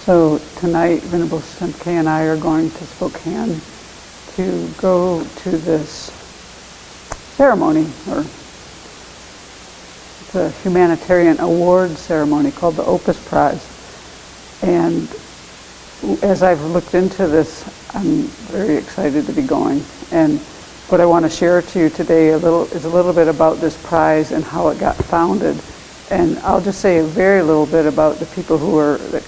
So tonight, Venerable Simke and I are going to Spokane to go to this ceremony, or it's a humanitarian award ceremony called the Opus Prize. And as I've looked into this, I'm very excited to be going. And what I want to share to you today is a little bit about this prize and how it got founded. And I'll just say a very little bit about the people who are the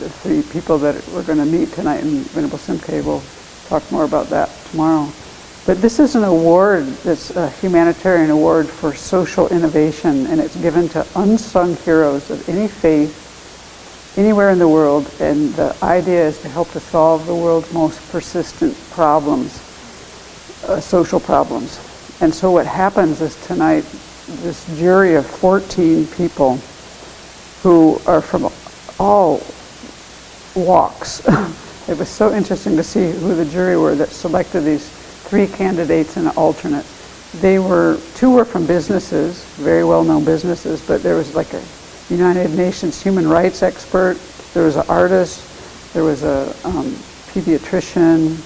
three people that we're going to meet tonight, and Venerable Simke will talk more about that tomorrow. But this is an award that's a humanitarian award for social innovation, and it's given to unsung heroes of any faith, anywhere in the world, and the idea is to help to solve the world's most persistent problems, social problems. And so what happens is tonight, this jury of 14 people who are from all walks. It was so interesting to see who the jury were that selected these three candidates and an alternate. Two were from businesses, very well-known businesses, but there was like a United Nations human rights expert, there was an artist, there was a pediatrician,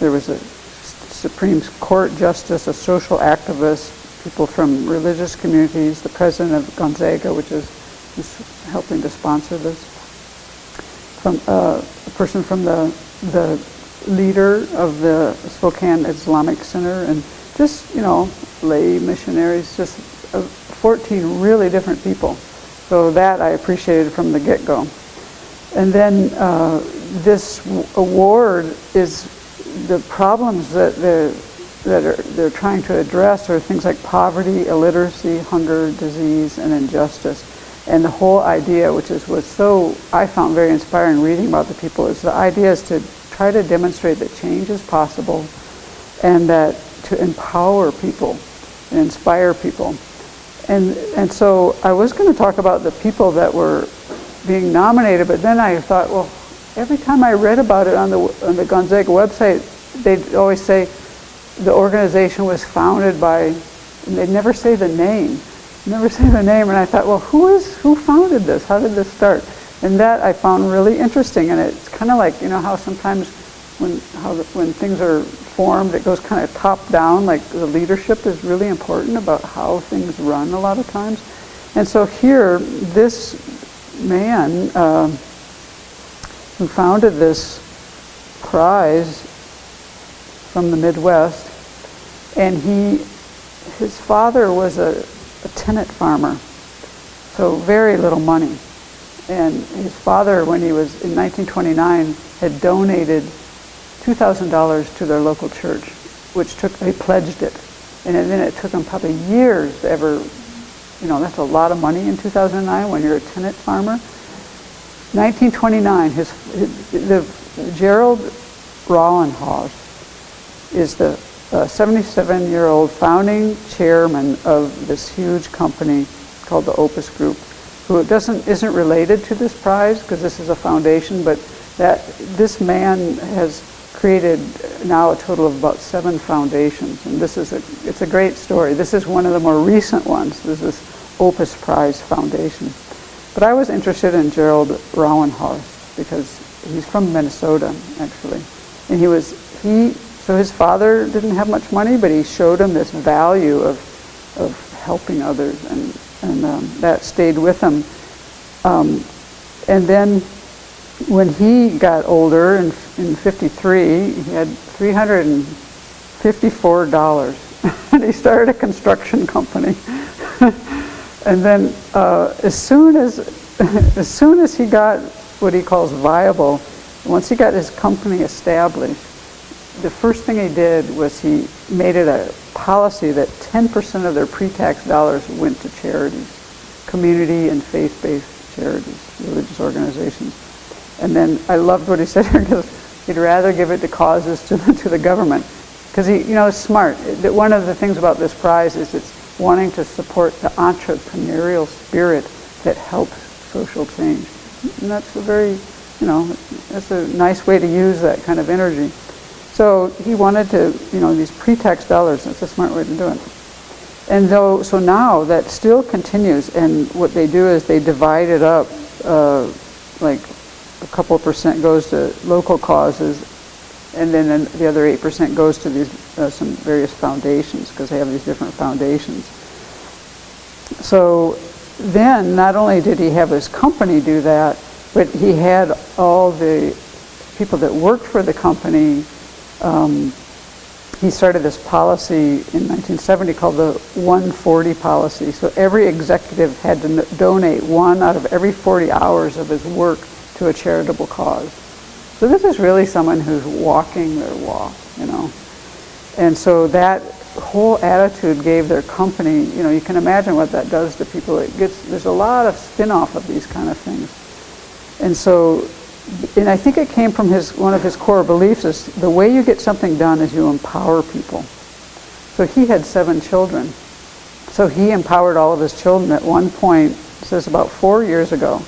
there was a Supreme Court justice, a social activist, people from religious communities, the president of Gonzaga, which is helping to sponsor this, from a person from the leader of the Spokane Islamic Center, and just, lay missionaries, just 14 really different people. So that I appreciated from the get-go. And then this award is the problems that they're trying to address are things like poverty, illiteracy, hunger, disease, and injustice. And the whole idea, which was so, I found very inspiring reading about the people, is the idea is to try to demonstrate that change is possible and that to empower people and inspire people. And so I was going to talk about the people that were being nominated, but then I thought, well, every time I read about it on the Gonzaga website, they'd always say the organization was founded by, and they'd never say the name. And I thought, well, who founded this? How did this start? And that I found really interesting. And it's kind of like, how sometimes when things are formed, it goes kind of top down, like the leadership is really important about how things run a lot of times. And so here, this man who founded this prize from the Midwest, and his father was a tenant farmer, so very little money. And his father, when he was in 1929, had donated $2,000 to their local church, which they pledged it. And then it took them probably years to ever, that's a lot of money in 2009 when you're a tenant farmer. 1929, Gerald Rawlinhaus is the 77-year-old founding chairman of this huge company called the Opus Group, who isn't related to this prize because this is a foundation, but this man has created now a total of about 7 foundations, and it's a great story. This is one of the more recent ones. This is Opus Prize Foundation. But I was interested in Gerald Rawlinhaus because he's from Minnesota, actually, and so his father didn't have much money, but he showed him this value of helping others, and that stayed with him. And then when he got older, in 53, he had $354, and he started a construction company. And then as soon as he got what he calls viable, once he got his company established, the first thing he did was he made it a policy that 10% of their pre-tax dollars went to charities, community and faith-based charities, religious organizations. And then I loved what he said here, because he'd rather give it to causes to the government. Because it's smart. One of the things about this prize is it's wanting to support the entrepreneurial spirit that helps social change. And that's that's a nice way to use that kind of energy. So he wanted to, these pre-tax dollars, that's a smart way to do it. And so now that still continues, and what they do is they divide it up, like a couple of percent goes to local causes, and then the other 8% goes to these some various foundations, because they have these different foundations. So then, not only did he have his company do that, but he had all the people that worked for the company. He started this policy in 1970 called the 140 policy. So every executive had to donate 1 out of every 40 hours of his work to a charitable cause. So this is really someone who's walking their walk, you know. And so that whole attitude gave their company, you know, you can imagine what that does to people. There's a lot of spin-off of these kind of things. And so, and I think it came from one of his core beliefs is the way you get something done is you empower people. So he had 7 children. So he empowered all of his children at one point, this is about 4 years ago.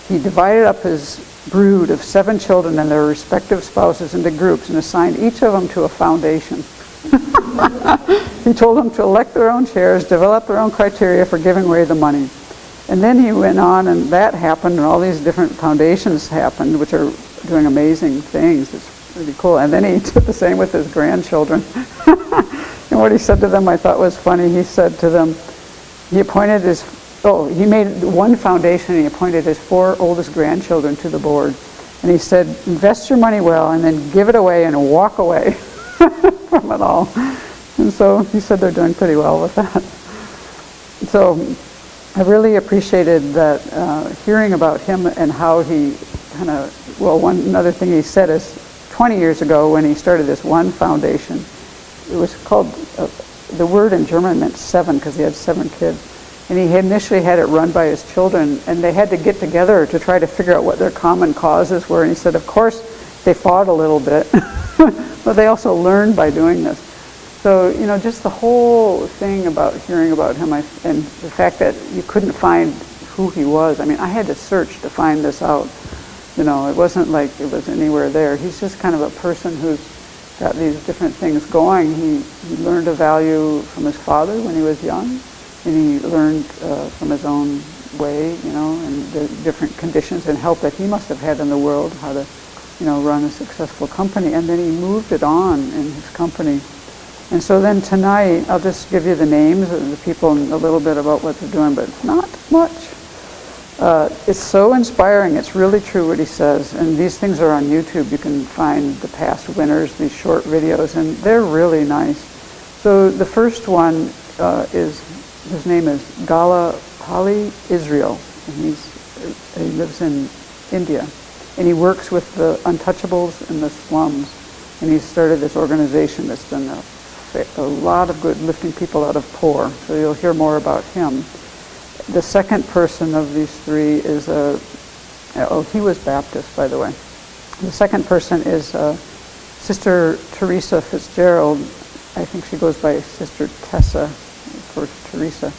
He divided up his brood of 7 children and their respective spouses into groups and assigned each of them to a foundation. He told them to elect their own chairs, develop their own criteria for giving away the money. And then he went on, and that happened, and all these different foundations happened, which are doing amazing things. It's really cool. And then he did the same with his grandchildren. And what he said to them I thought was funny. He said to them, he made one foundation, and he appointed his 4 oldest grandchildren to the board. And he said, invest your money well, and then give it away and walk away from it all. And so he said they're doing pretty well with that. So I really appreciated that, hearing about him and how he kind of, another thing he said is 20 years ago when he started this one foundation, it was called, the word in German meant 7 because he had 7 kids. And he initially had it run by his children, and they had to get together to try to figure out what their common causes were. And he said, of course, they fought a little bit, but they also learned by doing this. So, you know, just the whole thing about hearing about him, and the fact that you couldn't find who he was. I mean, I had to search to find this out. You know, it wasn't like it was anywhere there. He's just kind of a person who's got these different things going. He learned a value from his father when he was young, and he learned from his own way, you know, and the different conditions and help that he must have had in the world, how to, you know, run a successful company. And then he moved it on in his company. And so then tonight, I'll just give you the names of the people and a little bit about what they're doing, but it's not much. It's so inspiring. It's really true what he says. And these things are on YouTube. You can find the past winners, these short videos, and they're really nice. So the first one his name is Pali Israel, and he lives in India. And he works with the untouchables in the slums. And he started this organization that's done a lot of good, lifting people out of poor. So you'll hear more about him. The second person of these 3 is he was Baptist, by the way. The second person is Sister Teresa Fitzgerald. I think she goes by Sister Tessa for Teresa.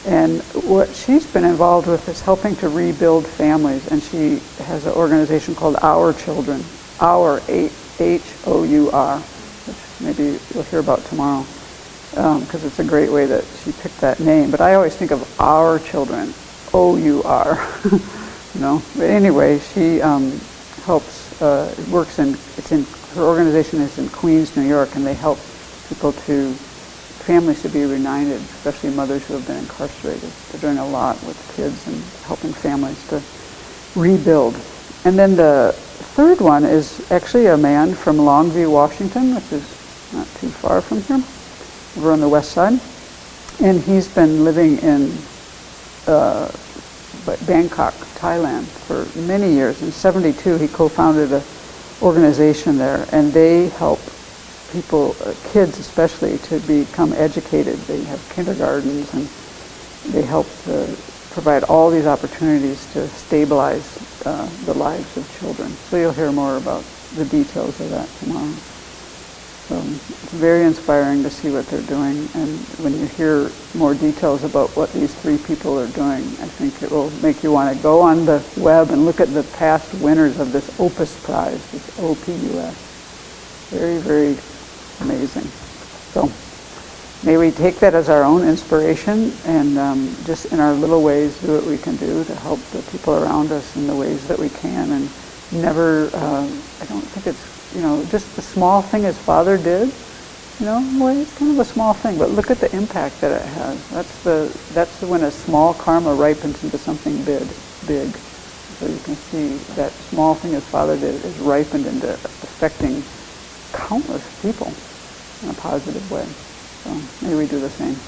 And what she's been involved with is helping to rebuild families. And she has an organization called Our Children, Our, H-O-U-R. Maybe you'll hear about tomorrow, because it's a great way that she picked that name. But I always think of Our Children, O-U-R, you know. But anyway, she helps, works her organization is in Queens, New York, and they help families to be reunited, especially mothers who have been incarcerated. They're doing a lot with kids and helping families to rebuild. And then the third one is actually a man from Longview, Washington, which is not too far from here, over on the west side. And he's been living in Bangkok, Thailand for many years. In 1972, he co-founded an organization there, and they help people, kids especially, to become educated. They have kindergartens, and they help provide all these opportunities to stabilize the lives of children. So you'll hear more about the details of that tomorrow. So it's very inspiring to see what they're doing, and when you hear more details about what these 3 people are doing, I think it will make you want to go on the web and look at the past winners of this Opus Prize, this O-P-U-S. Very, very amazing. So may we take that as our own inspiration and just in our little ways do what we can do to help the people around us in the ways that we can, and never, I don't think it's, just the small thing his father did, well, it's kind of a small thing, but look at the impact that it has. That's when a small karma ripens into something big. So you can see that small thing his father did is ripened into affecting countless people in a positive way. So maybe we do the same.